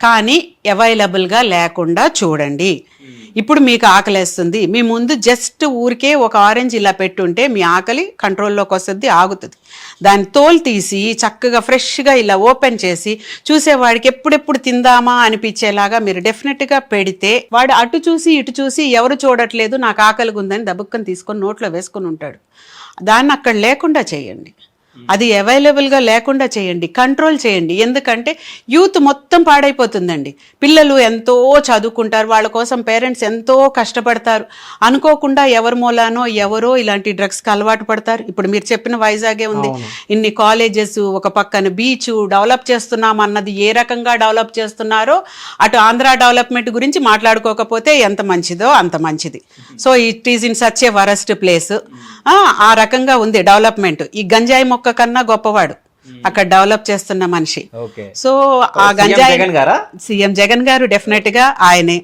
కానీ అవైలబుల్గా లేకుండా చూడండి. ఇప్పుడు మీకు ఆకలేస్తుంది, మీ ముందు జస్ట్ ఊరికే ఒక ఆరెంజ్ ఇలా పెట్టుంటే మీ ఆకలి కంట్రోల్లోకి వస్తుంది, ఆగుతుంది. దాని తోలు తీసి చక్కగా ఫ్రెష్గా ఇలా ఓపెన్ చేసి చూసేవాడికి ఎప్పుడెప్పుడు తిందామా అనిపించేలాగా మీరు డెఫినెట్గా పెడితే వాడు అటు చూసి ఇటు చూసి ఎవరు చూడట్లేదు నాకు ఆకలిగా ఉందని దబుక్కని తీసుకొని నోట్లో వేసుకొని ఉంటాడు. దాన్ని అక్కడ లేకుండా చేయండి, అది అవైలబుల్గా లేకుండా చేయండి, కంట్రోల్ చేయండి. ఎందుకంటే యూత్ మొత్తం పాడైపోతుందండి. పిల్లలు ఎంతో చదువుకుంటారు, వాళ్ళ కోసం పేరెంట్స్ ఎంతో కష్టపడతారు, అనుకోకుండా ఎవరి మూలానో ఎవరో ఇలాంటి డ్రగ్స్కి అలవాటు పడతారు. ఇప్పుడు మీరు చెప్పిన వైజాగే ఉంది, ఇన్ని కాలేజెస్, ఒక పక్కన బీచ్ డెవలప్ చేస్తున్నాం అన్నది ఏ రకంగా డెవలప్ చేస్తున్నారో అటు ఆంధ్ర డెవలప్మెంట్ గురించి మాట్లాడుకోకపోతే ఎంత మంచిదో అంత మంచిది. So it is in such a worst place. ఆ రకంగా ఉంది డెవలప్మెంట్. ఈ గంజాయి మొక్క కన్నా గొప్పవాడు అక్కడ డెవలప్ చేస్తున్న మనిషి. సో ఆ గంజాయి సీఎం జగన్ గారు డెఫినెట్ గా ఆయనే.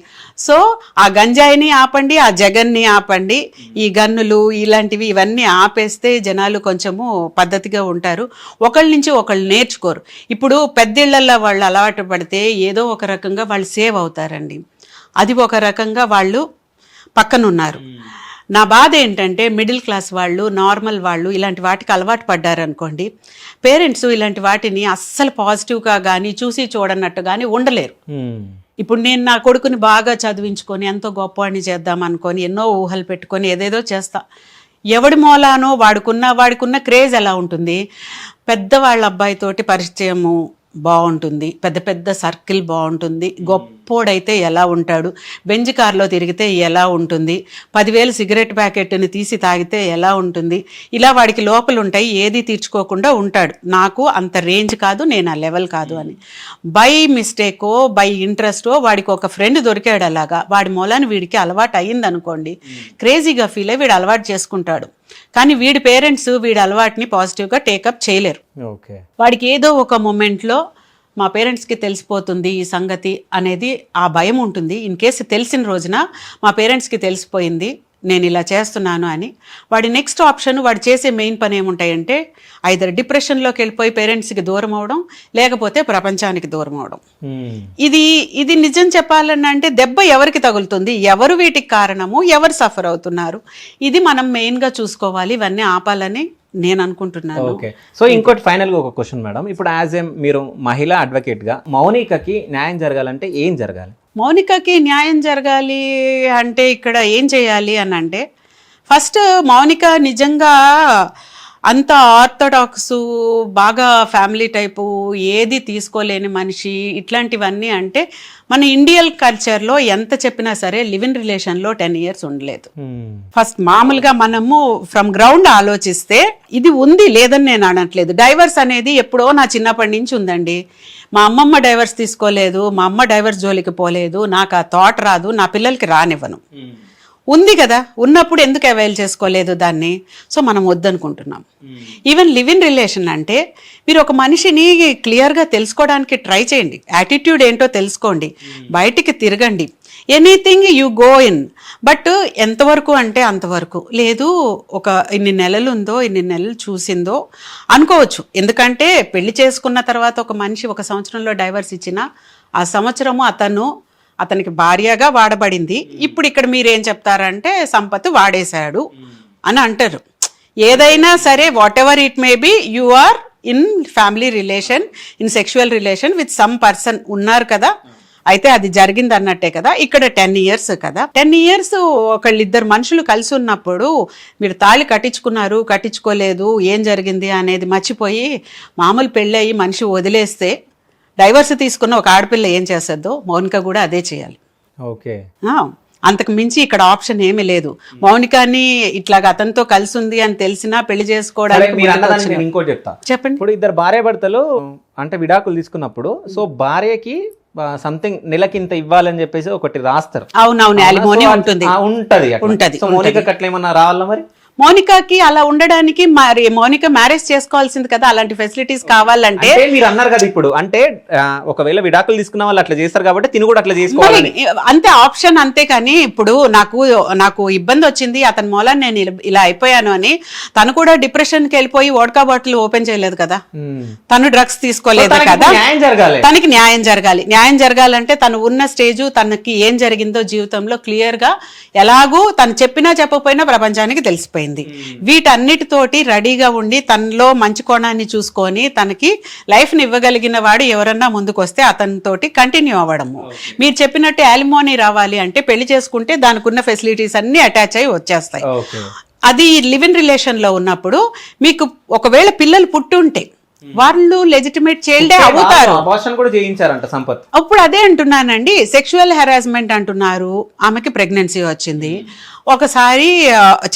సో ఆ గంజాయిని ఆపండి, ఆ జగన్ని ఆపండి, ఈ గన్నులు ఇలాంటివి ఇవన్నీ ఆపేస్తే జనాలు కొంచెము పద్ధతిగా ఉంటారు, ఒకళ్ళ నుంచి ఒకళ్ళు నేర్చుకోరు. ఇప్పుడు పెద్దిళ్లల్లో వాళ్ళు అలవాటు పడితే ఏదో ఒక రకంగా వాళ్ళు సేవ్ అవుతారండి, అది ఒక రకంగా వాళ్ళు పక్కనున్నారు. నా బాధ ఏంటంటే మిడిల్ క్లాస్ వాళ్ళు, నార్మల్ వాళ్ళు ఇలాంటి వాటికి అలవాటు పడ్డారనుకోండి, పేరెంట్స్ ఇలాంటి వాటిని అస్సలు పాజిటివ్గా కానీ చూసి చూడనట్టు కానీ ఉండలేరు. ఇప్పుడు నేను నా కొడుకుని బాగా చదివించుకొని ఎంతో గొప్పవాడిని చేద్దాం అనుకొని ఎన్నో ఊహలు పెట్టుకొని ఏదేదో చేస్తా. ఎవడి మూలానో వాడికున్న క్రేజ్ ఎలా ఉంటుంది, పెద్దవాళ్ళ అబ్బాయితోటి పరిచయము బాగుంటుంది, పెద్ద పెద్ద సర్కిల్ బాగుంటుంది, గొప్పోడైతే ఎలా ఉంటాడు, బెంజ్ కార్లో తిరిగితే ఎలా ఉంటుంది, 10,000 సిగరెట్ ప్యాకెట్ని తీసి తాగితే ఎలా ఉంటుంది, ఇలా వాడికి లోపలు ఉంటాయి, ఏది తీర్చుకోకుండా ఉంటాడు. నాకు అంత రేంజ్ కాదు, నేను ఆ లెవెల్ కాదు అని బై మిస్టేకో బై ఇంట్రెస్టో వాడికి ఒక ఫ్రెండ్ దొరికాడు, అలాగా వాడి మూలాన్ని వీడికి అలవాటు అయ్యింది అనుకోండి, క్రేజీగా ఫీల్ అయ్యి వీడు అలవాటు చేసుకుంటాడు. కానీ వీడి పేరెంట్స్ వీడి అలవాటుని పాజిటివ్గా టేకప్ చేయలేరు. వాడికి ఏదో ఒక మూమెంట్లో మా పేరెంట్స్కి తెలిసిపోతుంది ఈ సంగతి అనేది ఆ భయం ఉంటుంది. ఇన్ కేసు తెలిసిన రోజున మా పేరెంట్స్కి తెలిసిపోయింది నేను ఇలా చేస్తున్నాను అని, వాడి నెక్స్ట్ ఆప్షన్, వాడు చేసే మెయిన్ పని ఏముంటాయంటే ఐదర్ డిప్రెషన్లోకి వెళ్ళిపోయి పేరెంట్స్కి దూరం అవడం, లేకపోతే ప్రపంచానికి దూరం అవడం. ఇది నిజం చెప్పాలని అంటే దెబ్బ ఎవరికి తగులుతుంది, ఎవరు వీటికి కారణము, ఎవరు సఫర్ అవుతున్నారు, ఇది మనం మెయిన్గా చూసుకోవాలి. ఇవన్నీ ఆపాలని నేను అనుకుంటున్నాను. ఓకే. సో ఇంకోటి ఫైనల్గా ఒక క్వశ్చన్ మేడం, ఇప్పుడు యాజ్ ఏ మీరు మహిళా అడ్వకేట్గా మౌనికకి న్యాయం జరగాలంటే ఏం జరగాలి? మౌనికకి న్యాయం జరగాలి అంటే ఇక్కడ ఏం చేయాలి అని అంటే, ఫస్ట్ మౌనిక నిజంగా అంత ఆర్థడాక్సు, బాగా ఫ్యామిలీ టైపు, ఏది తీసుకోలేని మనిషి, ఇట్లాంటివన్నీ అంటే మన ఇండియన్ కల్చర్లో ఎంత చెప్పినా సరే లివ్ ఇన్ రిలేషన్లో 10 years ఉండలేదు. ఫస్ట్ మామూలుగా మనము ఫ్రమ్ గ్రౌండ్ ఆలోచిస్తే ఇది ఉంది, లేదని నేను అనట్లేదు. డైవర్స్ అనేది ఎప్పుడో నా చిన్నప్పటి నుంచి ఉందండి. మా అమ్మమ్మ డైవర్స్ తీసుకోలేదు, మా అమ్మ డైవర్స్ జోలికి పోలేదు, నాకు ఆ థాట్ రాదు, నా పిల్లలకి రానివ్వను. ఉంది కదా, ఉన్నప్పుడు ఎందుకు అవైల్ చేసుకోలేదు దాన్ని? సో మనం వద్దనుకుంటున్నాం. ఈవెన్ లివ్ ఇన్ రిలేషన్ అంటే మీరు ఒక మనిషిని క్లియర్గా తెలుసుకోవడానికి ట్రై చేయండి, యాటిట్యూడ్ ఏంటో తెలుసుకోండి, బయటికి తిరగండి, anything you go in. But ఎంతవరకు అంటే అంతవరకు లేదు. ఒక ఇన్ని నెలలు ఉందో, ఇన్ని నెలలు చూసిందో అనుకోవచ్చు. ఎందుకంటే పెళ్లి చేసుకున్న తర్వాత ఒక మనిషి 1 సంవత్సరంలో డైవర్స్ ఇచ్చినా ఆ సంవత్సరము అతనికి భార్యగా వాడబడింది. ఇప్పుడు ఇక్కడ మీరేం చెప్తారంటే సంపత్ వాడేశాడు అని అంటారు. ఏదైనా సరే whatever it may be, you are in family relation, in sexual relation with some person ఉన్నారు కదా, అయితే అది జరిగింది అన్నట్టే కదా. ఇక్కడ 10 years కదా, 10 years ఒకళ్ళిద్దరు మనుషులు కలిసి ఉన్నప్పుడు మీరు తాళి కట్టించుకున్నారు, కట్టించుకోలేదు, ఏం జరిగింది అనేది మర్చిపోయి మామూలు పెళ్ళి అయ్యి మనిషి వదిలేస్తే, డైవర్స్ తీసుకున్న ఒక ఆడపిల్ల ఏం చేస్తుందో మౌనిక కూడా అదే చేయాలి. ఓకే. అంతకు మించి ఇక్కడ ఆప్షన్ ఏమీ లేదు. మౌనికాని ఇట్లాగా అతనితో కలిసి ఉంది అని తెలిసినా పెళ్లి చేసుకోవడానికి ఇంకోటి చెప్తా, చెప్పండి. ఇప్పుడు ఇద్దరు భార్యాభర్తలు అంటే విడాకులు తీసుకున్నప్పుడు, సో భార్యకి సంథింగ్ నెలకింత ఇవ్వాలని చెప్పేసి ఒకటి రాస్తారు. అవునవును, అలిమోని ఉంటుంది. సో మౌనిక అట్లా ఏమన్నా రావాలా మరి? మోనికాకి అలా ఉండడానికి మరి మోనికా మ్యారేజ్ చేసుకోవాల్సింది కదా, అలాంటి ఫెసిలిటీస్ కావాలంటే. అంటే మీరు అన్నారు కదా ఇప్పుడు, అంటే ఒకవేళ విడాకులు తీసుకున్న వాళ్ళు అట్లా చేస్తారు కాబట్టి తిని కూడా అట్లా చేసుకోవాలి అంతే ఆప్షన్. అంతే కానీ ఇప్పుడు నాకు ఇబ్బంది వచ్చింది అతని మూలాన్ని నేను ఇలా అయిపోయాను అని తను కూడా డిప్రెషన్ కి వెళ్ళిపోయి వోడ్కా బాటిల్ ఓపెన్ చేయలేదు కదా, తను డ్రగ్స్ తీసుకోలేదు కదా. తనకి న్యాయం జరగాలి. న్యాయం జరగాలంటే తను ఉన్న స్టేజ్, తనకి ఏం జరిగిందో జీవితంలో క్లియర్ గా ఎలాగూ తను చెప్పినా చెప్పకపోయినా ప్రపంచానికి తెలిసిపోయింది. వీటన్నిటితోటి రెడీగా ఉండి తనలో మంచి కోణాన్ని చూసుకొని తనకి లైఫ్ ని ఇవ్వగలిగిన వాడు ఎవరన్నా ముందుకు వస్తే అతనితోటి కంటిన్యూ అవ్వడము. మీరు చెప్పినట్టు యాలిమోనీ రావాలి అంటే పెళ్లి చేసుకుంటే దానికి ఉన్న ఫెసిలిటీస్ అన్ని అటాచ్ అయ్యి వచ్చేస్తాయి. అది లివ్ ఇన్ రిలేషన్ లో ఉన్నప్పుడు మీకు ఒకవేళ పిల్లలు పుట్టుంటే వాళ్ళు లెజిటిమేట్ చైల్డే అవుతారు. సంపత్ అప్పుడు అదే అంటున్నానండి, సెక్షువల్ హెరాస్మెంట్ అంటున్నారు. ఆమెకి ప్రెగ్నెన్సీ వచ్చింది, ఒకసారి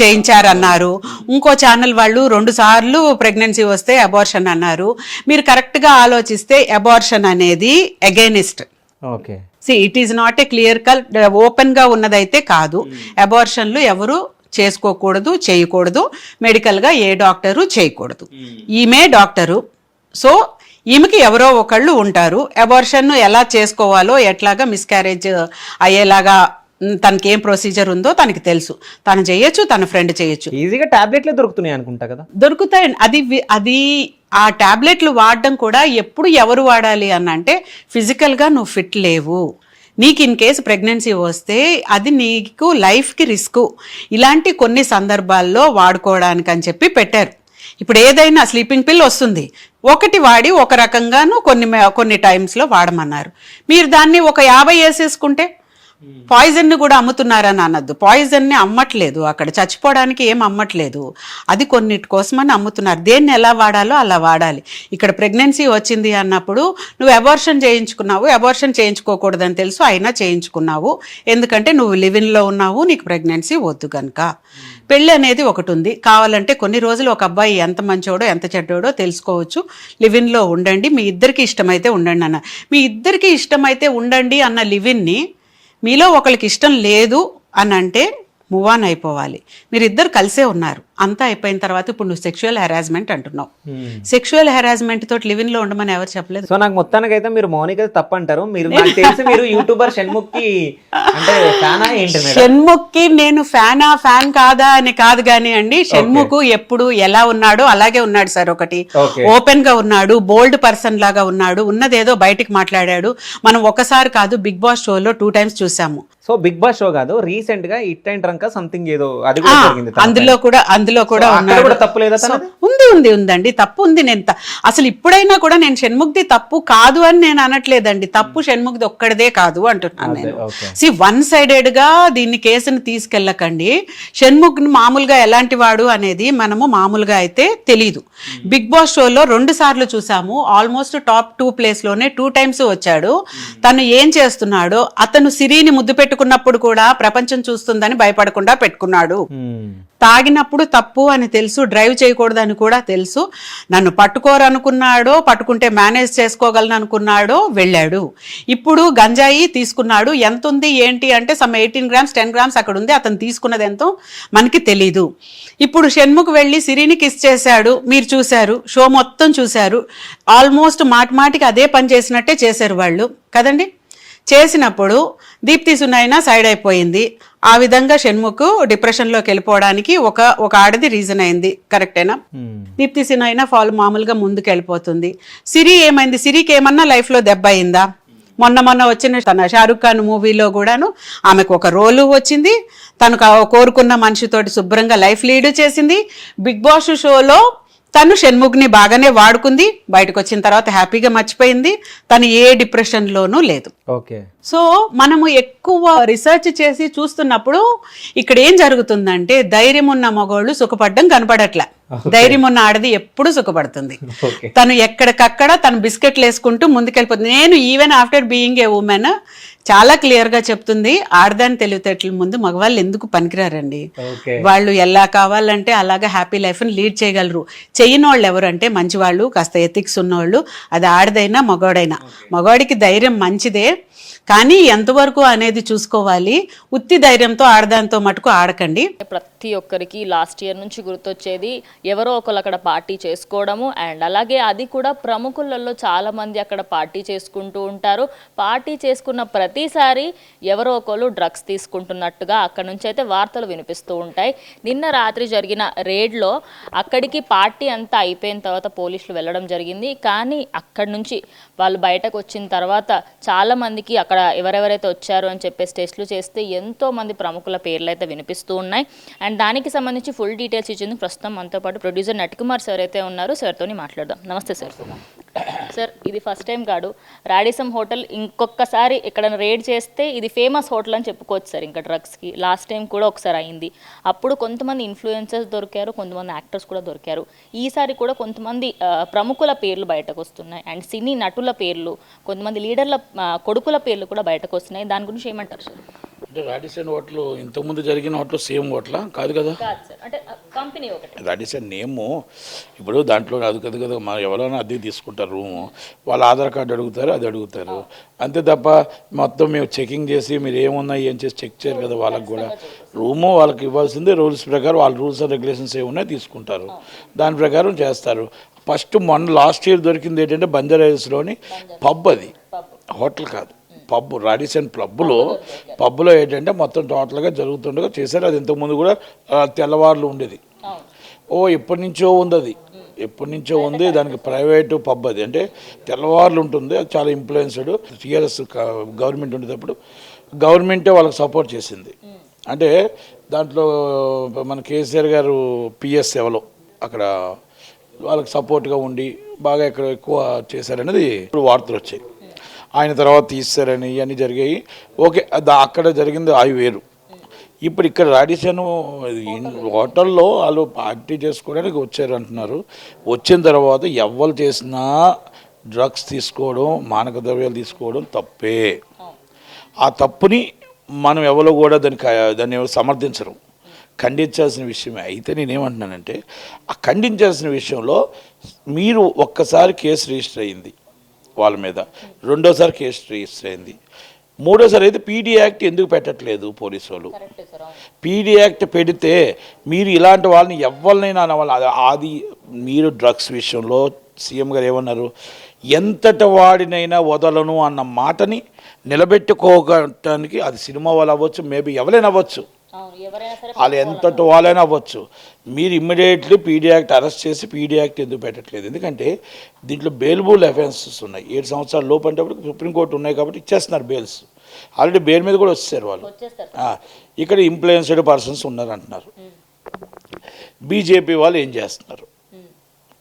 చేయించారన్నారు. ఇంకో ఛానల్ వాళ్ళు 2 సార్లు ప్రెగ్నెన్సీ వస్తే అబార్షన్ అన్నారు. మీరు కరెక్ట్ గా ఆలోచిస్తే అబార్షన్ అనేది against. It is not a clear cut open గా ఉన్నదైతే కాదు. అబార్షన్లు ఎవరు చేసుకోకూడదు, చేయకూడదు. మెడికల్ గా ఏ డాక్టరు చేయకూడదు. ఈమె డాక్టరు, సో ఈమెకి ఎవరో ఒకళ్ళు ఉంటారు. అబార్షన్ ఎలా చేసుకోవాలో, ఎట్లాగా మిస్క్యారేజ్ అయ్యేలాగా తనకి ఏం ప్రొసీజర్ ఉందో తనకి తెలుసు. తను చేయొచ్చు, తన ఫ్రెండ్ చేయొచ్చు. ఈజీగా టాబ్లెట్లే దొరుకుతున్నాయి అనుకుంటా కదా. దొరుకుతాయి. అది ఆ టాబ్లెట్లు వాడడం కూడా ఎప్పుడు ఎవరు వాడాలి అని అంటే ఫిజికల్ గా నువ్వు ఫిట్ లేవు, నీకు ఇన్ కేసు ప్రెగ్నెన్సీ వస్తే అది నీకు లైఫ్కి రిస్క్, ఇలాంటి కొన్ని సందర్భాల్లో వాడుకోవడానికి అని చెప్పి పెట్టారు. ఇప్పుడు ఏదైనా స్లీపింగ్ పిల్ వస్తుంది, ఒకటి వాడి ఒక రకంగాను కొన్ని టైమ్స్లో వాడమన్నారు. మీరు దాన్ని ఒక 50 వేసేసుకుంటే పాయిజన్ ని కూడా అమ్ముతున్నారని అనద్దు. పాయిజన్ ని అమ్మట్లేదు, అక్కడ చచ్చిపోవడానికి ఏం అమ్మట్లేదు, అది కొన్నిటి కోసమని అమ్ముతున్నారు. దేన్ని ఎలా వాడాలో అలా వాడాలి. ఇక్కడ ప్రెగ్నెన్సీ వచ్చింది అన్నప్పుడు నువ్వు అబార్షన్ చేయించుకున్నావు, అబార్షన్ చేయించుకోకూడదని తెలుసు అయినా చేయించుకున్నావు, ఎందుకంటే నువ్వు లివిన్లో ఉన్నావు, నీకు ప్రెగ్నెన్సీ వద్దు కనుక. పెళ్ళి అనేది ఒకటి ఉంది, కావాలంటే కొన్ని రోజులు ఒక అబ్బాయి ఎంత మంచోడో ఎంత చెడ్డోడో తెలుసుకోవచ్చు, లివిన్లో ఉండండి, మీ ఇద్దరికి ఇష్టమైతే ఉండండి అన్న. మీ ఇద్దరికి ఇష్టమైతే ఉండండి అన్న లివిన్ని మీలో ఒకరికి ఇష్టం లేదు అని అంటే మూవ్ ఆన్ అయిపోవాలి. మీరిద్దరు కలిసే ఉన్నారు, అంతా అయిపోయిన తర్వాత ఇప్పుడు నువ్వు సెక్షువల్ హెరాస్మెంట్ అంటున్నావు. సెక్షువల్ హెరాస్మెంట్ తోటి లివిన్ లో ఉండమని ఎవరు చెప్పలేదు. సో నాకు మొత్తానికి అయితే మీరు మౌనిక తప్పు అంటారు. నాకు తెలిసి మీరు యూట్యూబర్ షణ్ముఖ్కి అంటే ఫ్యానా ఏంటి? షణ్ముఖ్కి నేను ఫ్యాన్ కాదా అని కాదు కానీ అండి, షణ్ముఖ్ ఎప్పుడు ఎలా ఉన్నాడో అలాగే ఉన్నాడు సార్. ఒకటి ఓపెన్ గా ఉన్నాడు, బోల్డ్ పర్సన్ లాగా ఉన్నాడు, ఉన్నదేదో బయటికి మాట్లాడాడు. మనం ఒకసారి కాదు బిగ్ బాస్ షోలో 2 times చూసాము. సో బిగ్ బాస్ షో కాదు, రీసెంట్ గా ఇట్ అండ్ రంక సంథింగ్ ఏదో అది కూడా జరిగింది. అందులో కూడా ఉన్నాడు. తప్పు లేదా? ఉందండి, తప్పు ఉంది. నేను అసలు ఇప్పుడైనా కూడా నేను షణ్ముఖ్ది తప్పు కాదు అని నేను అనట్లేదండి. తప్పు షణ్ముఖ్ది ఒక్కడిదే కాదు అంటున్నాను నేను. వన్ సైడెడ్ గా దీన్ని కేసుని తీసుకెళ్ళకండి. షణ్ముఖ్ మామూలుగా ఎలాంటి వాడు అనేది మనము మామూలుగా అయితే తెలీదు. బిగ్ బాస్ షోలో 2 సార్లు చూసాము. ఆల్మోస్ట్ టాప్ 2 ప్లేస్ లోనే 2 times వచ్చాడు. తను ఏం చేస్తున్నాడో, అతను సిరిని ముద్దు పెట్టుకున్నప్పుడు కూడా ప్రపంచం చూస్తుందని భయపడకుండా పెట్టుకున్నాడు. తాగినప్పుడు తప్పు అని తెలుసు, డ్రైవ్ చేయకూడదు అని కూడా తెలుసు. నన్ను పట్టుకోరనుకున్నాడో, పట్టుకుంటే మేనేజ్ చేసుకోగలను అనుకున్నాడో వెళ్ళాడు. ఇప్పుడు గంజాయి తీసుకున్నాడు. ఎంత ఉంది ఏంటి అంటే సమ్ 18 grams 10 grams అక్కడ ఉంది. అతను తీసుకున్నది ఎంతో మనకి తెలీదు. ఇప్పుడు షణ్ముఖ్ వెళ్ళి సిరిని కిస్ చేశాడు, మీరు చూశారు, షో మొత్తం చూశారు. ఆల్మోస్ట్ మాటికి అదే పని చేసినట్టే చేశారు వాళ్ళు కదండి. చేసినప్పుడు దీప్తి సునైనా సైడ్ అయిపోయింది. ఆ విధంగా షణ్ముఖ్ డిప్రెషన్లోకి వెళ్ళిపోవడానికి ఒక ఆడది రీజన్ అయింది. కరెక్టేనా? దీప్తి సునైనా మామూలుగా ముందుకు వెళ్ళిపోతుంది. సిరి ఏమైంది? సిరికి ఏమన్నా లైఫ్లో దెబ్బ అయిందా? మొన్న వచ్చిన తన షారుఖ్ ఖాన్ మూవీలో కూడాను ఆమెకు ఒక రోలు వచ్చింది. తను కోరుకున్న మనిషితోటి శుభ్రంగా లైఫ్ లీడ్ చేసింది. బిగ్ బాస్ షోలో తను షణ్ముఖ్ని బాగానే వాడుకుంది. బయటకు వచ్చిన తర్వాత హ్యాపీగా మర్చిపోయింది. తను ఏ డిప్రెషన్లోనూ లేదు. సో మనము ఎక్కువ రీసెర్చ్ చేసి చూస్తున్నప్పుడు ఇక్కడ ఏం జరుగుతుందంటే ధైర్యం ఉన్న మగోళ్ళు సుఖపడడం కనపడట్లా. ధైర్యం ఉన్న ఆడది ఎప్పుడు సుఖపడుతుంది. తను ఎక్కడికక్కడ తను బిస్కెట్లు వేసుకుంటూ ముందుకెళ్ళిపోతుంది. నేను even after being a women చాలా క్లియర్ గా చెప్తుంది, ఆడదాని తెలివితేటల ముందు మగవాళ్ళు ఎందుకు పనికిరారండి. వాళ్ళు ఎలా కావాలంటే అలాగా హ్యాపీ లైఫ్ ని లీడ్ చేయగలరు. చెయ్యని వాళ్ళు ఎవరంటే మంచివాళ్ళు, కాస్త ఎథిక్స్ ఉన్నవాళ్ళు. అది ఆడదైనా మగవాడైనా. మగవాడికి ధైర్యం మంచిదే, కానీ ఎంతవరకు అనేది చూసుకోవాలి. ఉత్తి ధైర్యంతో ఆడదాంతో మటుకు ఆడకండి. ప్రతి ఒక్కరికి లాస్ట్ ఇయర్ నుంచి గుర్తొచ్చేది ఎవరో ఒకరు అక్కడ పార్టీ చేసుకోవడము, అండ్ అలాగే అది కూడా ప్రముఖులలో చాలా మంది అక్కడ పార్టీ చేసుకుంటూ ఉంటారు. పార్టీ చేసుకున్న ప్రతిసారి ఎవరో ఒకరు డ్రగ్స్ తీసుకుంటున్నట్టుగా అక్కడ నుంచి అయితే వార్తలు వినిపిస్తూ ఉంటాయి. నిన్న రాత్రి జరిగిన రేడ్లో అక్కడికి పార్టీ అంతా అయిపోయిన తర్వాత పోలీసులు వెళ్ళడం జరిగింది. కానీ అక్కడి నుంచి వాళ్ళు బయటకు వచ్చిన తర్వాత చాలా మందికి అక్కడ ఎవరెవరైతే వచ్చారు అని చెప్పేసి టెస్టులు చేస్తే ఎంతో మంది ప్రముఖుల పేర్లు అయితే వినిపిస్తూ ఉన్నాయి. అండ్ దానికి సంబంధించి ఫుల్ డీటెయిల్స్ ఇచ్చేందుకు ప్రస్తుతం మనతో పాటు ప్రొడ్యూసర్ నటికుమార్ సార్ అయితే ఉన్నారు. సార్తో మాట్లాడదాం. నమస్తే సార్. సార్, ఇది ఫస్ట్ టైం కాదు, రాడిసన్ హోటల్ ఇంకొకసారి ఇక్కడ రేడ్ చేస్తే ఇది ఫేమస్ హోటల్ అని చెప్పుకోవచ్చు సార్. ఇంకా డ్రగ్స్కి లాస్ట్ టైం కూడా ఒకసారి అయింది. అప్పుడు కొంతమంది ఇన్ఫ్లుయెన్సర్స్ దొరికారు, కొంతమంది యాక్టర్స్ కూడా దొరికారు. ఈసారి కూడా కొంతమంది ప్రముఖుల పేర్లు బయటకు వస్తున్నాయి, అండ్ సినీ నటుల పేర్లు, కొంతమంది లీడర్ల కొడుకుల పేర్లు కూడా బయటకు వస్తున్నాయి. దాని గురించి ఏమంటారు సార్? అంటే రాడిసన్ హోటల్ ఇంతకుముందు జరిగిన హోటల్ సేమ్ హోటలా కాదు కదా? అంటే కంపెనీ ఒకటి రాడిసన్ నేము ఇప్పుడు దాంట్లో అది కదా కదా మన ఎవరైనా అద్దెకి తీసుకుంటారు రూము, వాళ్ళ ఆధార్ కార్డు అడుగుతారు, అది అడుగుతారు అంతే తప్ప మొత్తం మేము చెకింగ్ చేసి మీరు ఏమున్నాయి ఏం చేసి చెక్ చేయరు కదా. వాళ్ళకి కూడా రూము వాళ్ళకి ఇవ్వాల్సిందే రూల్స్ ప్రకారం, వాళ్ళ రూల్స్ అండ్ రెగ్యులేషన్స్ ఏమున్నాయి తీసుకుంటారు, దాని ప్రకారం చేస్తారు. ఫస్ట్ మొన్న లాస్ట్ ఇయర్ దొరికింది ఏంటంటే బంజారాహిల్స్లోని పబ్, అది హోటల్ కాదు పబ్. రాడిసన్ పబ్లో ఏంటంటే మొత్తం టోటల్గా జరుగుతుండగా చేశారు. అది ఇంతకుముందు కూడా తెల్లవారులు ఉండేది. ఎప్పటి నుంచో ఉంది, అది ఎప్పటి నుంచో ఉంది. దానికి ప్రైవేటు పబ్, అది అంటే తెల్లవారులు ఉంటుంది. అది చాలా ఇన్ఫ్లుయెన్స్డ్. టీఆర్ఎస్ గవర్నమెంట్ ఉండేటప్పుడు గవర్నమెంటే వాళ్ళకి సపోర్ట్ చేసింది. అంటే దాంట్లో మన కేసీఆర్ గారు పిఎస్ ఎవలో అక్కడ వాళ్ళకి సపోర్ట్గా ఉండి బాగా ఇక్కడ ఎక్కువ చేశారనేది ఇప్పుడు వార్తలు వచ్చాయి. ఆయన తర్వాత తీస్తారని ఇవన్నీ జరిగాయి. ఓకే, అక్కడ జరిగింది అవి వేరు. ఇప్పుడు ఇక్కడ రాడిసన్ హోటల్లో వాళ్ళు పార్టీ చేసుకోవడానికి వచ్చారు అంటున్నారు. వచ్చిన తర్వాత ఎవరు చేసినా డ్రగ్స్ తీసుకోవడం, మానక ద్రవ్యాలు తీసుకోవడం తప్పే. ఆ తప్పుని మనం ఎవరో కూడా దాన్ని ఎవరు సమర్థించరు, ఖండించాల్సిన విషయమే. అయితే నేనేమంటున్నానంటే ఆ ఖండించాల్సిన విషయంలో మీరు ఒక్కసారి కేసు రిజిస్టర్ అయింది వాళ్ళ మీద, రెండోసారి కేసు రిజిస్టర్ అయింది, మూడోసారి అయితే పీడీ యాక్ట్ ఎందుకు పెట్టట్లేదు పోలీసు వాళ్ళు? పీడీ యాక్ట్ పెడితే మీరు ఇలాంటి వాళ్ళని ఎవరినైనా అనవాలి. అది మీరు డ్రగ్స్ విషయంలో సీఎం గారు ఏమన్నారు, ఎంతటి వాడినైనా వదలను అన్న మాటని నిలబెట్టుకోవటానికి, అది సినిమా వాళ్ళు అవ్వచ్చు, మేబీ ఎవరైనా అవ్వచ్చు, వాళ్ళు ఎంతటి వాళ్ళైనా అవ్వచ్చు, మీరు ఇమ్మీడియట్లీ పీడీ యాక్ట్ అరెస్ట్ చేసి పీడీ యాక్ట్ ఎందుకు పెట్టట్లేదు? ఎందుకంటే దీంట్లో బెయిలబుల్ అఫెన్సెస్ ఉన్నాయి. 7 సంవత్సరాల లోపు అంటే సుప్రీంకోర్టు ఉన్నాయి కాబట్టి ఇచ్చేస్తున్నారు బెయిల్స్. ఆల్రెడీ బెయిల్ మీద కూడా వచ్చేసారు వాళ్ళు. ఇక్కడ ఇన్ఫ్లుయెన్స్డ్ పర్సన్స్ ఉన్నారు అంటున్నారు. బీజేపీ వాళ్ళు ఏం చేస్తున్నారు?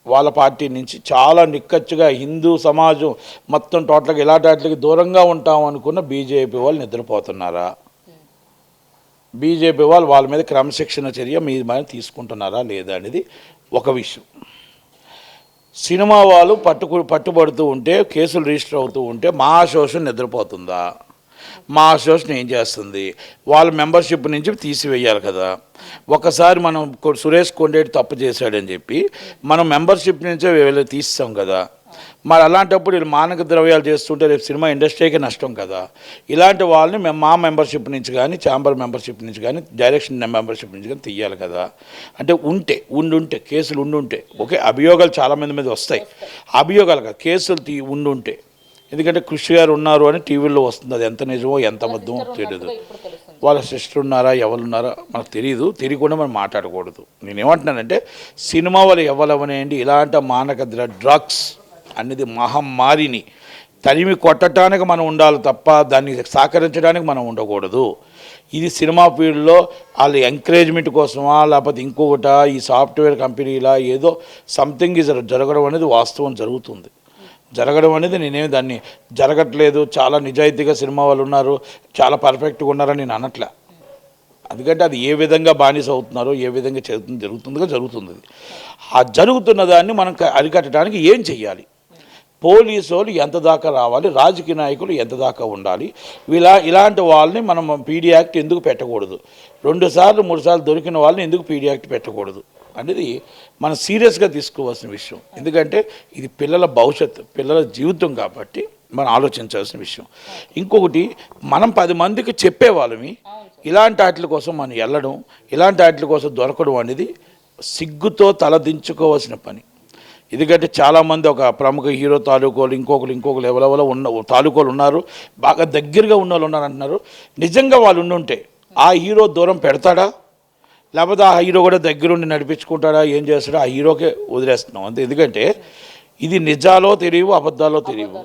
వాళ్ళ పార్టీ నుంచి చాలా నిక్కచ్చుగా హిందూ సమాజం మొత్తం టోటల్గా ఇలాంటి వాటికి దూరంగా ఉంటాం అనుకున్న బీజేపీ వాళ్ళు నిద్రపోతున్నారా? బీజేపీ వాళ్ళు వాళ్ళ మీద క్రమశిక్షణ చర్య మీ మీద తీసుకుంటున్నారా లేదా అనేది ఒక విషయం. సినిమా వాళ్ళు పట్టుబడుతూ ఉంటే, కేసులు రిజిస్టర్ అవుతూ ఉంటే మా అసోసియేషన్ నిద్రపోతుందా? మా అసోసియేషన్ ఏం చేస్తుంది? వాళ్ళ మెంబర్షిప్ నుంచి తీసివేయాలి కదా. ఒకసారి మనం సురేష్ కొండేటి తప్పు చేశాడని చెప్పి మనం మెంబర్షిప్ నుంచే తీస్తాం కదా. మరి అలాంటప్పుడు వీళ్ళు మానక ద్రవ్యాలు చేస్తుంటే రేపు సినిమా ఇండస్ట్రీకి నష్టం కదా. ఇలాంటి వాళ్ళని మేము మా మెంబర్షిప్ నుంచి కానీ, ఛాంబర్ మెంబర్షిప్ నుంచి కానీ, డైరెక్షన్ మెంబర్షిప్ నుంచి కానీ తీయాలి కదా. అంటే ఉండుంటే కేసులు ఉండుంటే ఓకే, అభియోగాలు చాలామంది మీద వస్తాయి, అభియోగాలు కదా, కేసులు ఉండుంటే. ఎందుకంటే కృషి గారు ఉన్నారు అని టీవీలో వస్తుంది, అది ఎంత నిజమో ఎంత అబద్ధమో తెలియదు. వాళ్ళ సిస్టర్ ఉన్నారా ఎవరున్నారా మనకు తెలియకుండా మనం మాట్లాడకూడదు. నేనేమంటున్నానంటే సినిమా వాళ్ళు ఎవరవనేయండి, ఇలాంటి మానక డ్రగ్స్ అనేది మహమ్మారిని తరిమి కొట్టడానికి మనం ఉండాలి తప్ప దాన్ని సహకరించడానికి మనం ఉండకూడదు. ఇది సినిమా ఫీల్డ్లో వాళ్ళు ఎంకరేజ్మెంట్ కోసమా లేకపోతే ఇంకొకట ఈ సాఫ్ట్వేర్ కంపెనీలా ఏదో సంథింగ్ జరగడం అనేది వాస్తవం జరగడం అనేది నేనేమి దాన్ని జరగట్లేదు, చాలా నిజాయితీగా సినిమా వాళ్ళు ఉన్నారు, చాలా పర్ఫెక్ట్గా ఉన్నారని నేను అనట్లే. ఎందుకంటే అది ఏ విధంగా బానిస అవుతున్నారో, ఏ విధంగా జరుగుతుంది. ఆ జరుగుతున్న దాన్ని మనం అరికట్టడానికి ఏం చెయ్యాలి? పోలీసు వాళ్ళు ఎంత దాకా రావాలి, రాజకీయ నాయకులు ఎంత దాకా ఉండాలి, ఇలాంటి వాళ్ళని మనం పీడీ యాక్ట్ ఎందుకు పెట్టకూడదు, 2 సార్లు 3 సార్లు దొరికిన వాళ్ళని ఎందుకు పీడీ యాక్ట్ పెట్టకూడదు అనేది మనం సీరియస్గా తీసుకోవాల్సిన విషయం. ఎందుకంటే ఇది పిల్లల భవిష్యత్తు, పిల్లల జీవితం కాబట్టి మనం ఆలోచించాల్సిన విషయం. ఇంకొకటి, మనం 10 మందికి చెప్పేవాళ్ళమి ఇలాంటి వాటి కోసం మనం వెళ్ళడం, ఇలాంటి వాటి కోసం దొరకడం అనేది సిగ్గుతో తలదించుకోవాల్సిన పని. ఎందుకంటే చాలామంది ఒక ప్రముఖ హీరో తాలూకోలు ఇంకొకరు ఎవరెవరో ఉన్న తాలూకోలు ఉన్నారు, బాగా దగ్గరగా ఉన్న వాళ్ళు ఉన్నారు అంటున్నారు. నిజంగా వాళ్ళు ఉండుంటే ఆ హీరో దూరం పెడతాడా, లేకపోతే ఆ హీరో కూడా దగ్గరుండి నడిపించుకుంటాడా, ఏం చేస్తాడో ఆ హీరోకే వదిలేస్తున్నాం అంతే. ఎందుకంటే ఇది నిజాలో తెలియవు, అబద్ధాలో తెలియవు.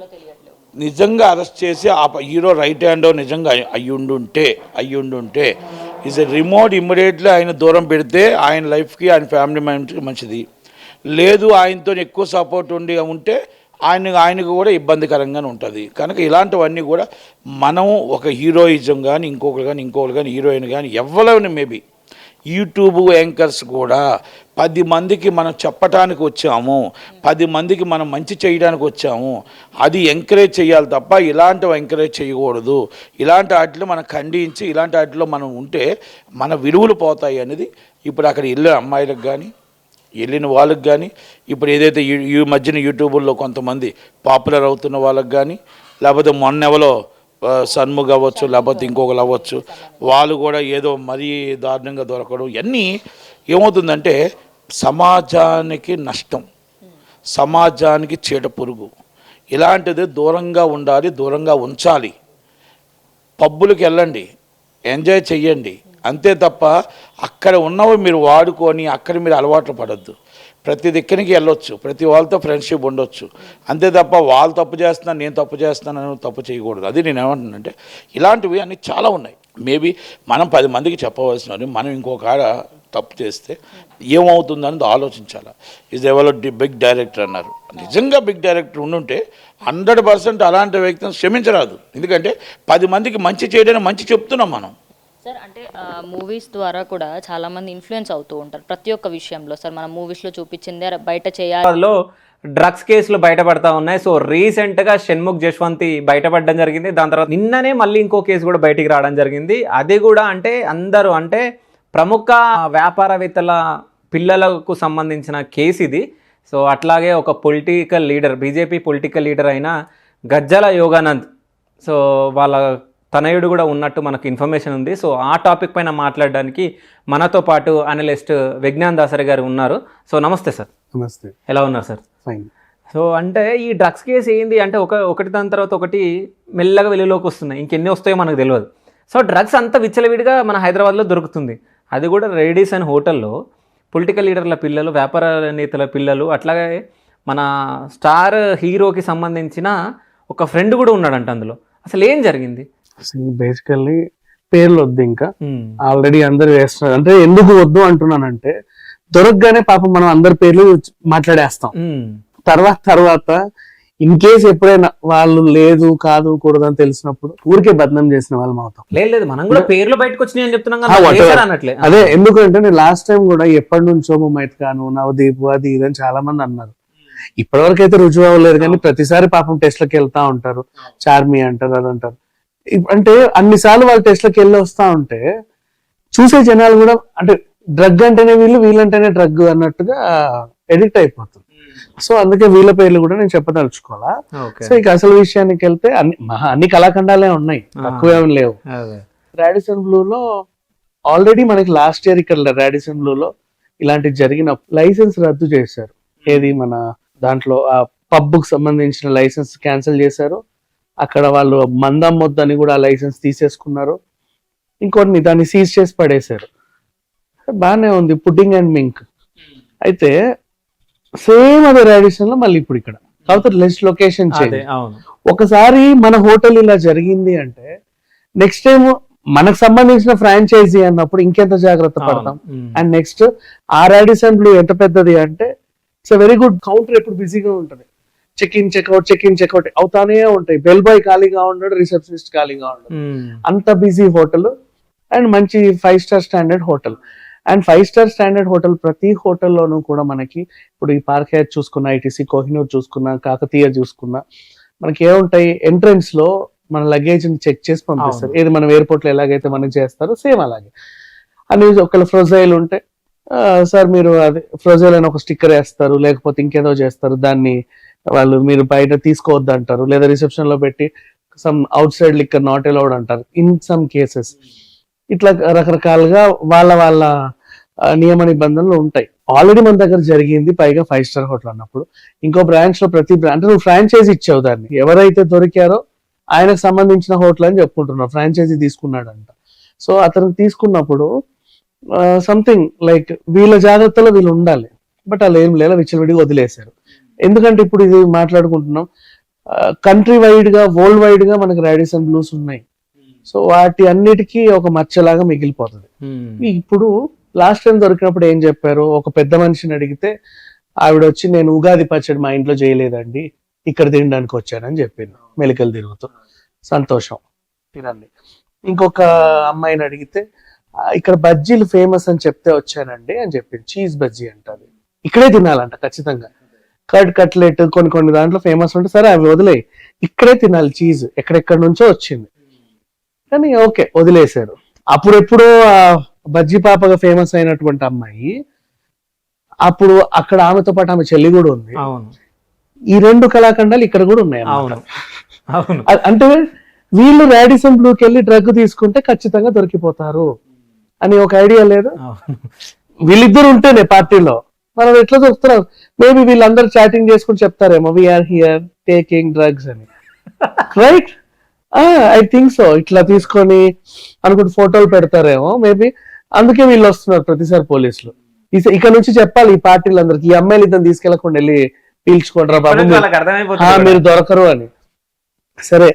నిజంగా అరెస్ట్ చేసి ఆ హీరో రైట్ హ్యాండ్ నిజంగా అయ్యుండుంటే ఈజ్ ఎ రిమోట్ ఇమ్మీడియట్లీ ఆయన దూరం పెడితే ఆయన లైఫ్కి, ఆయన ఫ్యామిలీ మెంబర్కి మంచిది. లేదు ఆయనతో ఎక్కువ సపోర్ట్ ఉంటే ఆయనకు కూడా ఇబ్బందికరంగానే ఉంటుంది. కనుక ఇలాంటివన్నీ కూడా మనం ఒక హీరోయిజం కానీ ఇంకొకరు కానీ హీరోయిన్ కానీ ఎవరైనా మేబీ యూట్యూబ్ యాంకర్స్ కూడా 10 మందికి మనం చెప్పడానికి వచ్చాము, 10 మందికి మనం మంచి చేయడానికి వచ్చాము, అది ఎంకరేజ్ చేయాలి తప్ప ఇలాంటివి ఎంకరేజ్ చేయకూడదు. ఇలాంటి వాటిలో మనం ఖండించి ఇలాంటి వాటిలో మనం ఉంటే మన విలువలు పోతాయి అనేది ఇప్పుడు అక్కడ వెళ్ళిన అమ్మాయిలకు కానీ వెళ్ళిన వాళ్ళకి కానీ, ఇప్పుడు ఏదైతే ఈ మధ్యన యూట్యూబ్లో కొంతమంది పాపులర్ అవుతున్న వాళ్ళకి కానీ, లేకపోతే మొన్నెవలో సన్ముఖ్ అవ్వచ్చు, లేకపోతే ఇంకొకరు అవ్వచ్చు, వాళ్ళు కూడా ఏదో మరీ దారుణంగా దొరకడం, ఇవన్నీ ఏమవుతుందంటే సమాజానికి నష్టం, సమాజానికి చీడ పురుగు. ఇలాంటిది దూరంగా ఉండాలి, దూరంగా ఉంచాలి. పబ్బులకు వెళ్ళండి, ఎంజాయ్ చెయ్యండి, అంతే తప్ప అక్కడ ఉన్నవి మీరు వాడుకొని అక్కడ మీరు అలవాట్లు పడద్దు. ప్రతి దిక్కనికి వెళ్ళొచ్చు, ప్రతి వాళ్ళతో ఫ్రెండ్షిప్ ఉండొచ్చు, అంతే తప్ప వాళ్ళు తప్పు చేస్తున్నాను నేను తప్పు చేస్తున్నాను తప్పు చేయకూడదు. అది నేను ఏమంటున్నానంటే ఇలాంటివి అన్నీ చాలా ఉన్నాయి. మేబీ మనం 10 మందికి చెప్పవలసినవి మనం ఇంకొక ఆడ తప్పు చేస్తే ఏమవుతుందనేది ఆలోచించాలి. ఈజ్ ఎవరో బిగ్ డైరెక్టర్ అన్నారు, నిజంగా బిగ్ డైరెక్టర్ ఉండుంటే 100% అలాంటి వ్యక్తిని క్షమించరాదు. ఎందుకంటే 10 మందికి మంచి చేయడానికి మంచి చెప్తున్నాం మనం. సార్ అంటే మూవీస్ ద్వారా కూడా చాలా మంది ఇన్ఫ్లుయెన్స్ అవుతూ ఉంటారు ప్రతి ఒక్క విషయంలో. సార్ మనం మూవీస్లో చూపించిందే బయట చేయాలి, డ్రగ్స్ కేసులు బయటపడతా ఉన్నాయి. సో రీసెంట్గా షణ్ముఖ్ జశ్వంతి బయటపడడం జరిగింది. దాని తర్వాత నిన్ననే మళ్ళీ ఇంకో కేసు కూడా బయటికి రావడం జరిగింది. అది కూడా అంటే అందరూ అంటే ప్రముఖ వ్యాపారవేత్తల పిల్లలకు సంబంధించిన కేసు ఇది. సో అట్లాగే ఒక political leader, BJP political leader అయిన గజ్జల యోగానంద్, సో వాళ్ళ తనయుడు కూడా ఉన్నట్టు మనకు ఇన్ఫర్మేషన్ ఉంది. సో ఆ టాపిక్ పైన మాట్లాడడానికి మనతో పాటు అనలిస్ట్ విజ్ఞాన్ దాసరి గారు ఉన్నారు. సో నమస్తే సార్. నమస్తే. ఎలా ఉన్నారు సార్? ఫైన్. సో అంటే ఈ డ్రగ్స్ కేసు ఏంది అంటే ఒకటి దాని తర్వాత ఒకటి మెల్లగా వెలుగులోకి వస్తున్నాయి, ఇంకెన్ని వస్తాయో మనకు తెలియదు. సో డ్రగ్స్ అంతా విచ్చలవిడిగా మన హైదరాబాద్లో దొరుకుతుంది, అది కూడా రెడీస్ అండ్ హోటల్లో. పొలిటికల్ లీడర్ల పిల్లలు, వ్యాపార నేతల పిల్లలు, అట్లాగే మన స్టార్ హీరోకి సంబంధించిన ఒక ఫ్రెండ్ కూడా ఉన్నాడంట అందులో. అసలు ఏం జరిగింది? బేసికల్లీ పేర్లు వద్దు, ఇంకా ఆల్రెడీ అందరు వేస్తున్నారు. అంటే ఎందుకు వద్దు అంటున్నానంటే దొరకగానే పాపం మనం అందరి పేర్లు మాట్లాడేస్తాం. తర్వాత ఇన్ కేసు ఎప్పుడైనా వాళ్ళు లేదు కాదు కూడదు అని తెలిసినప్పుడు ఊరికే బదనాం చేసిన వాళ్ళం అవుతాం. లేదు మనం కూడా పేర్లు బయటకు వచ్చినాయి అని చెప్తున్నాం అన్నట్లే. అదే ఎందుకంటే నేను లాస్ట్ టైం కూడా ఎప్పటి నుంచో ముమైత్ ఖాన్, నవదీప్ అది ఇదని చాలా మంది అన్నారు. ఇప్పటివరకు అయితే రుజువు అవ్వలేదు, కానీ ప్రతిసారి పాపం టెస్ట్లకు వెళ్తా ఉంటారు, చార్మి అంటారు అదంటారు. అంటే అన్నిసార్లు వాళ్ళు టెస్ట్లకు వెళ్ళి వస్తా ఉంటే చూసే జనాలు కూడా అంటే డ్రగ్ అంటేనే వీళ్ళంటేనే డ్రగ్ అన్నట్టుగా ఎడిక్ట్ అయిపోతుంది. సో అందుకే వీళ్ళ పేర్లు కూడా నేను చెప్పదలుచుకోవాలా. సో ఇక అసలు విషయానికి వెళ్తే అన్ని కళాఖండాలే ఉన్నాయి, తక్కువేం లేవు. రాడిసన్ బ్లూలో ఆల్రెడీ మనకి లాస్ట్ ఇయర్ ఇక్కడ రాడిసన్ బ్లూలో ఇలాంటివి జరిగిన లైసెన్స్ రద్దు చేశారు. ఏది మన దాంట్లో ఆ పబ్కు సంబంధించిన లైసెన్స్ క్యాన్సిల్ చేశారు. అక్కడ వాళ్ళు మందం మొద్దని కూడా ఆ లైసెన్స్ తీసేసుకున్నారు. ఇంకొన్ని దాన్ని సీజ్ చేసి పడేశారు. బాగానే ఉంది, పుడ్డింగ్ అండ్ మింక్. అయితే సేమ్ అదే రాడిసన్ లో మళ్ళీ ఇప్పుడు ఇక్కడ కాకపోతే లొకేషన్ చేంజ్. ఒకసారి మన హోటల్ ఇలా జరిగింది అంటే నెక్స్ట్ టైం మనకు సంబంధించిన ఫ్రాంచైజీ అన్నప్పుడు ఇంకెంత జాగ్రత్త పడతాం. అండ్ నెక్స్ట్ ఆ రాడిసన్ బ్లూ ఎంత పెద్దది అంటే ఇట్స్ వెరీ గుడ్ కౌంటర్, ఎప్పుడు బిజీగా ఉంటుంది. చెక్ ఇన్ చెక్అవుట్ అవుతానే ఉంటాయి. బెల్ బాయ్ ఖాళీగా ఉండడు, రిసెప్షనిస్ట్ ఖాళీగా ఉండడు, అంత బిజీ హోటల్. అండ్ మంచి 5 star standard hotel. And 5 star standard hotel ప్రతి హోటల్లోనూ కూడా మనకి ఇప్పుడు ఈ పార్క్ హయత్ చూసుకున్నా, ఐటీసీ కోహినూర్ చూసుకున్నా, కాకతీయ చూసుకున్నా మనకి ఏముంటాయి, ఎంట్రన్స్ లో మన లగేజ్ చెక్ చేసి పంపిస్తారు. ఏది మనం ఎయిర్పోర్ట్ లో ఎలాగైతే మనకి చేస్తారో సేమ్ అలాగే. అని ఒకవేళ ఫ్రోజైల్ ఉంటే సార్ మీరు అది ఫ్రోజైల్ అని ఒక స్టిక్కర్ వేస్తారు, లేకపోతే ఇంకేదో చేస్తారు, దాన్ని వాళ్ళు మీరు బయట తీసుకోవద్దు అంటారు, లేదా రిసెప్షన్ లో పెట్టి some out side liquor not allowed అంటారు ఇన్ సమ్ కేసెస్. ఇట్లా రకరకాలుగా వాళ్ళ నియమ నిబంధనలు ఉంటాయి. ఆల్రెడీ మన దగ్గర జరిగింది, పైగా 5 స్టార్ హోటల్ అన్నప్పుడు. ఇంకో బ్రాంచ్ లో ప్రతి అంటే నువ్వు ఫ్రాంచైజీ ఇచ్చావు దాన్ని, ఎవరైతే దొరికారో ఆయనకు సంబంధించిన హోటల్ అని చెప్పుకుంటున్నావు, ఫ్రాంచైజీ తీసుకున్నాడంట. సో అతను తీసుకున్నప్పుడు సంథింగ్ లైక్ వీళ్ళ జాగ్రత్తలో వీళ్ళు ఉండాలి, బట్ అలా ఏం లేదా విచ్చలవిడిగా వదిలేశారు. ఎందుకంటే ఇప్పుడు ఇది మాట్లాడుకుంటున్నాం, కంట్రీ వైడ్ గా వరల్డ్ వైడ్ గా మనకి రాడిసన్ బ్లూస్ ఉన్నాయి. సో వాటి అన్నిటికీ ఒక మచ్చలాగా మిగిలిపోతుంది. ఇప్పుడు లాస్ట్ టైం దొరికినప్పుడు ఏం చెప్పారు, ఒక పెద్ద మనిషిని అడిగితే ఆవిడ వచ్చి నేను ఉగాది పచ్చడి మా ఇంట్లో చేయలేదండి, ఇక్కడ తినడానికి వచ్చానని చెప్పింది మెలికలు తిరుగుతూ. సంతోషం, తినండి. ఇంకొక అమ్మాయిని అడిగితే ఇక్కడ బజ్జీలు ఫేమస్ అని చెప్తే వచ్చానండి అని చెప్పింది, చీజ్ బజ్జీ అంటది, ఇక్కడే తినాలంట ఖచ్చితంగా. కర్డ్ కట్లెట్ కొన్ని దాంట్లో ఫేమస్ ఉంటే సరే అవి వదిలే, ఇక్కడే తినాలి చీజ్, ఎక్కడెక్కడ నుంచో వచ్చింది. కానీ ఓకే వదిలేశారు. అప్పుడెప్పుడో బజ్జీ పాపగా ఫేమస్ అయినటువంటి అమ్మాయి, అప్పుడు అక్కడ ఆమెతో పాటు ఆమె చెల్లి కూడా ఉంది. ఈ 2 కళాఖండాలు ఇక్కడ కూడా ఉన్నాయి. అంటే వీళ్ళు రాడిసన్ బ్లూకి వెళ్ళి డ్రగ్ తీసుకుంటే ఖచ్చితంగా దొరికిపోతారు అని ఒక ఐడియా లేదు. వీళ్ళిద్దరు ఉంటేనే పార్టీలో మనం ఎట్లా దొరుకుతున్నారు? మేబీ వీళ్ళందరూ చాటింగ్ చేసుకుని చెప్తారేమో వీఆర్ హియర్ టేకింగ్ డ్రగ్స్ అని, రైట్? I think so. ఇట్లా తీసుకొని అనుకుంటే ఫోటోలు పెడతారేమో మేబీ, అందుకే వీళ్ళు వస్తున్నారు ప్రతిసారి పోలీసులు. ఇక నుంచి చెప్పాలి ఈ పార్టీలందరికి, ఈ అమ్మాయిలు ఇద్దరు తీసుకెళ్లకుండా వెళ్ళి పీల్చుకోండి రా బాబు, మీరు దొరకరు అని. సరే,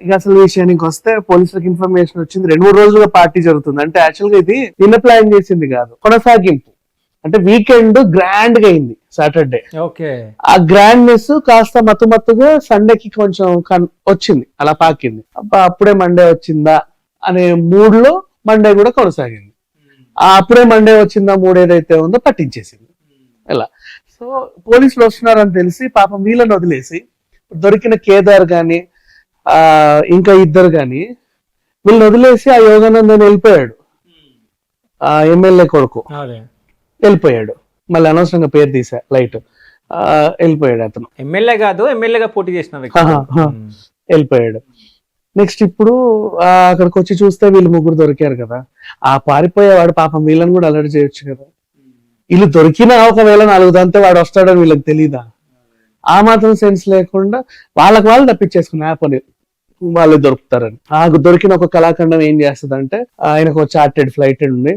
ఇక అసలు విషయానికి వస్తే పోలీసులకు ఇన్ఫర్మేషన్ వచ్చింది. 2-3 రోజులుగా పార్టీ జరుగుతుంది. అంటే యాక్చువల్ గా ఇది నిన్న ప్లాన్ చేసింది కాదు, కొనసాగింపు. అంటే వీకెండ్ గ్రాండ్ గా అయింది సాటర్డే. ఆ గ్రాండ్నెస్ కాస్త మత్తుగా సండేకి కొంచెం వచ్చింది, అలా పాకింది. అప్పుడే మండే వచ్చిందా అనే మూడ్ లో మండే కూడా కొనసాగింది. అప్పుడే మండే వచ్చిందా మూడ్ ఏదైతే ఉందో పట్టించేసింది ఇలా. సో పోలీసులు వస్తున్నారని తెలిసి పాపం వీళ్ళని వదిలేసి దొరికిన కేదార్ గాని ఇంకా ఇద్దరు గాని వీళ్ళని వదిలేసి ఆ యోగానందన్ వెళ్ళిపోయాడు, ఆ ఎమ్మెల్యే కొడుకు వెళ్ళిపోయాడు. మళ్ళీ అనవసరంగా పేరు తీసా లైట్, వెళ్ళిపోయాడు అతను. ఎమ్మెల్యే కాదు, ఎమ్మెల్యేగా పోటీ చేసిన వెళ్ళిపోయాడు. నెక్స్ట్ ఇప్పుడు అక్కడికి వచ్చి చూస్తే వీళ్ళు 3 దొరికారు కదా. ఆ పారిపోయేవాడు పాపం వీళ్ళని కూడా అలర్ట్ చేయొచ్చు కదా. వీళ్ళు దొరికినా ఒకవేళ 4 దంతే వాడు వస్తాడని వీళ్ళకి తెలీదా? ఆ మాత్రం సెన్స్ లేకుండా వాళ్ళకి వాళ్ళు తప్పించేసుకున్న పని వాళ్ళు దొరుకుతారని. ఆ దొరికిన ఒక కళాఖండం ఏం చేస్తుందంటే, ఆయనకు చార్టెడ్ ఫ్లైట్ ఉంది,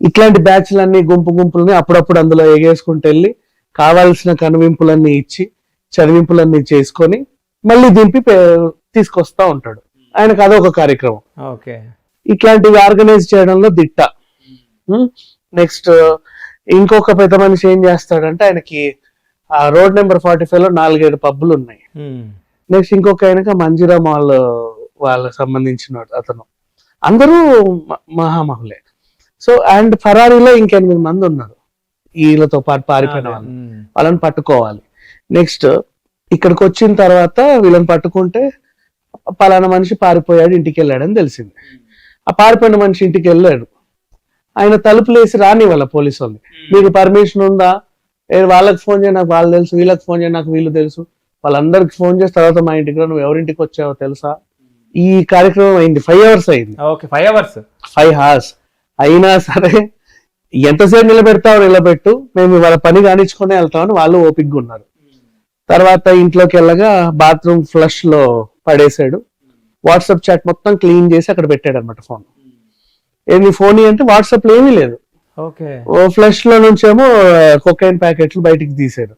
ఇట్లాంటి బ్యాచ్లన్నీ గుంపులని అప్పుడప్పుడు అందులో ఎగేసుకుంటూ వెళ్ళి కావాల్సిన కనువింపులన్నీ ఇచ్చి చదివింపులన్నీ చేసుకొని మళ్ళీ దింపి తీసుకొస్తా ఉంటాడు. ఆయనకు అదొక కార్యక్రమం. ఇట్లాంటివి ఆర్గనైజ్ చేయడంలో దిట్ట. నెక్స్ట్ ఇంకొక పెద్ద మనిషి ఏం చేస్తాడంటే, ఆయనకి ఆ రోడ్ నెంబర్ 45 లో 4-5 పబ్బులు ఉన్నాయి. నెక్స్ట్ ఇంకొక ఆయనకి మంజిరా మాల్ వాళ్ళకి సంబంధించిన అతను, అందరూ మహామహులే. సో అండ్ ఫరారీలో ఇంక 8 మంది ఉన్నారు వీళ్ళతో పాటు పారిపోయిన వాళ్ళు, వాళ్ళని పట్టుకోవాలి. నెక్స్ట్ ఇక్కడికి వచ్చిన తర్వాత వీళ్ళని పట్టుకుంటే పలానా మనిషి పారిపోయాడు, ఇంటికి వెళ్ళాడని తెలిసింది. ఆ పారిపోయిన మనిషి ఇంటికి వెళ్ళాడు, ఆయన తలుపులు వేసి రాని వాళ్ళ పోలీసు వాళ్ళు, మీకు పర్మిషన్ ఉందా, వాళ్ళకి ఫోన్ చేయ నాకు వాళ్ళు తెలుసు, వీళ్ళకి ఫోన్ చేయ నాకు వీళ్ళు తెలుసు, వాళ్ళందరికి ఫోన్ చేసి తర్వాత మా ఇంటికి రా, నువ్వు ఎవరింటికి వచ్చావో తెలుసా. ఈ కార్యక్రమం అయింది 5 hours అయింది. 5 hours అయినా సరే ఎంతసేపు నిలబెట్టు, మేము వాళ్ళ పని కానిచ్చుకొని వెళ్తామని వాళ్ళు ఓపిక్గా ఉన్నారు. తర్వాత ఇంట్లోకి వెళ్ళగా బాత్రూమ్ ఫ్లష్ లో పడేసాడు, వాట్సాప్ చాట్ మొత్తం క్లీన్ చేసి అక్కడ పెట్టాడు అనమాట ఫోన్. ఏంది ఫోన్ అంటే వాట్సాప్ లో ఏమీ లేదు, ఫ్లష్ లో నుంచేమో కొకైన్ ప్యాకెట్లు బయటికి తీసాడు.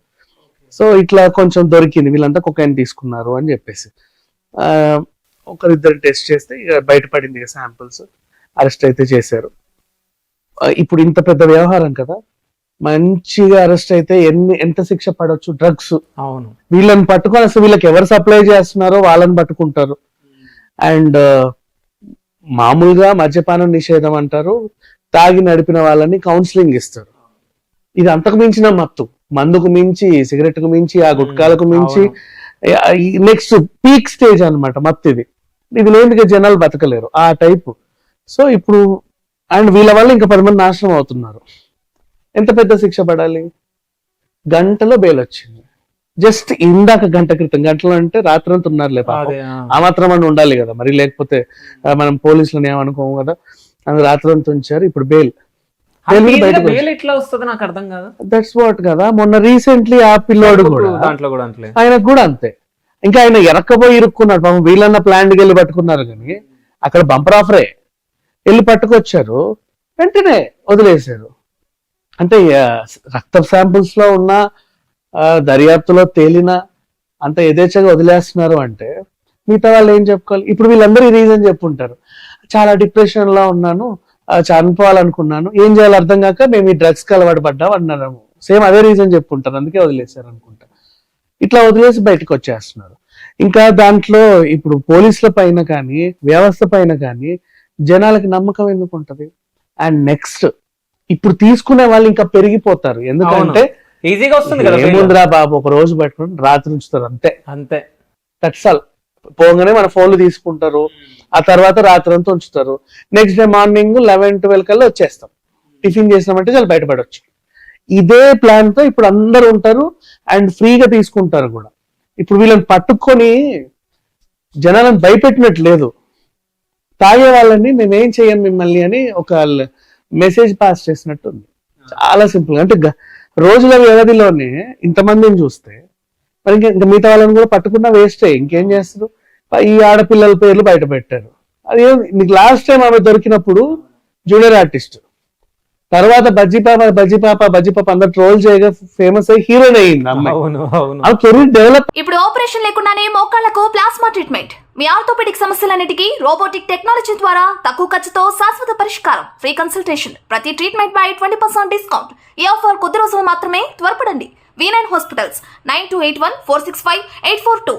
సో ఇట్లా కొంచెం దొరికింది, వీళ్ళంతా కొకైన్ తీసుకున్నారు అని చెప్పేసి ఒకరిద్దరు టెస్ట్ చేస్తే ఇక బయటపడింది శాంపిల్స్, అరెస్ట్ అయితే చేశారు. ఇప్పుడు ఇంత పెద్ద వ్యవహారం కదా, మంచిగా అరెస్ట్ అయితే ఎంత శిక్ష పడవచ్చు. డ్రగ్స్ వీళ్ళని పట్టుకొని అసలు వీళ్ళకి ఎవరు సప్లై చేస్తున్నారో వాళ్ళని పట్టుకుంటారు. అండ్ మామూలుగా మద్యపానం నిషేధం అంటారు, తాగి నడిపిన వాళ్ళని కౌన్సిలింగ్ ఇస్తారు. ఇది అంతకు మించిన మత్తు, మందుకు మించి, సిగరెట్ కు మించి, ఆ గుట్కాలకు మించి నెక్స్ట్ పీక్ స్టేజ్ అనమాట మత్తు. ఇది లేనిగా జనాలు బతకలేరు ఆ టైపు. సో ఇప్పుడు అండ్ వీళ్ళ వల్ల ఇంకా 10 మంది నాశనం అవుతున్నారు. ఎంత పెద్ద శిక్ష పడాలి? గంటలో బెయిల్ వచ్చింది, జస్ట్ ఇందాక గంట క్రితం, గంటలు అంటే రాత్రంతా ఉన్నారులే పాపం. అదే, ఆ మాత్రం అని ఉండాలి కదా మరి, లేకపోతే మనం పోలీసులను ఏమనుకోము కదా. అది రాత్రంతా ఉంచారు, ఇప్పుడు బెయిల్ బెయిల్ ఎట్లా వస్తుంది నాకు అర్థం కాదు. దట్స్ వాట్ కదా. మొన్న రీసెంట్లీ ఆ పిల్లోడు కూడా దాంట్లో కూడా అంతే, ఆయనకు కూడా అంతే. ఇంకా ఆయన ఎరక్కపోయి ఇరుక్కున్నాడు పాపం. వీళ్ళన్న ప్లాంట్కి వెళ్ళి పట్టుకున్నారు కానీ అక్కడ బంపర్ ఆఫరే వెళ్ళి పట్టుకొచ్చారు, వెంటనే వదిలేశారు. అంటే రక్త శాంపుల్స్ లో ఉన్న దర్యాప్తులో తేలిన అంత యథేచ్ఛగా వదిలేస్తున్నారు అంటే మిగతా వాళ్ళు ఏం చెప్పుకోవాలి? ఇప్పుడు వీళ్ళందరూ ఈ రీజన్ చెప్పుంటారు, చాలా డిప్రెషన్ లో ఉన్నాను, చనిపోవాలనుకున్నాను, ఏం చేయాలో అర్థం కాక మేము ఈ డ్రగ్స్ కి అలవాటు పడ్డాం అన్నారు. సేమ్ అదే రీజన్ చెప్పుంటారు, అందుకే వదిలేశారు అనుకుంటా. ఇట్లా వదిలేసి బయటకు వచ్చేస్తున్నారు. ఇంకా దాంట్లో ఇప్పుడు పోలీసుల పైన కానీ వ్యవస్థ పైన కానీ జనాలకి నమ్మకం ఎందుకు ఉంటది? అండ్ నెక్స్ట్ ఇప్పుడు తీసుకునే వాళ్ళు ఇంకా పెరిగిపోతారు. ఎందుకంటే ఈజీగా వస్తుంది కదా, ఏముందిరా బాబు, ఒక రోజు పెట్టుకుని రాత్రి ఉంచుతారు అంతే. అంతే, టక్సాల్ పోగానే మన ఫోన్లు తీసుకుంటారు, ఆ తర్వాత రాత్రి అంతా ఉంచుతారు. నెక్స్ట్ డే మార్నింగ్ 11-12 కల్లా వచ్చేస్తాం. టిఫిన్ చేసినామంటే చాలా బయటపడవచ్చు. ఇదే ప్లాన్ తో ఇప్పుడు అందరు ఉంటారు అండ్ ఫ్రీగా తీసుకుంటారు కూడా. ఇప్పుడు వీళ్ళని పట్టుకొని జనాలను భయపెట్టినట్టు లేదు, తాగే వాళ్ళని మేమేం చెయ్యం మిమ్మల్ని అని ఒక మెసేజ్ పాస్ చేసినట్టు ఉంది. చాలా సింపుల్. అంటే రోజుల వ్యవధిలోనే ఇంతమందిని చూస్తే మరి ఇంకా మిగతా వాళ్ళని కూడా పట్టుకున్నా వేస్టే, ఇంకేం చేస్తారు? ఈ ఆడపిల్లల పేర్లు బయట పెట్టారు. అది నీకు లాస్ట్ టైం ఆమె దొరికినప్పుడు జూనియర్ ఆర్టిస్ట్, తర్వాత బజ్జీపాప అందరు ట్రోల్ చేయగా ఫేమస్ అయ్యి హీరోయిన్ అయ్యింది అమ్మాయి. ఆ కెరీర్ డెవలప్. ఇప్పుడు ఆపరేషన్ లేకుండానే మోకాళ్లకు ప్లాస్మా ట్రీట్మెంట్, మీ ఆర్థోపెడిక్ సమస్యలన్నిటికీ రోబోటిక్ టెక్నాలజీ ద్వారా తక్కువ ఖర్చుతో శాశ్వత పరిష్కారం, ఫ్రీ కన్సల్టేషన్, ప్రతి ట్రీట్మెంట్ పై 20% డిస్కౌంట్. ఈ ఆఫర్ కొద్ది రోజులు మాత్రమే, త్వరపడండి. V9 hospitals 9281465842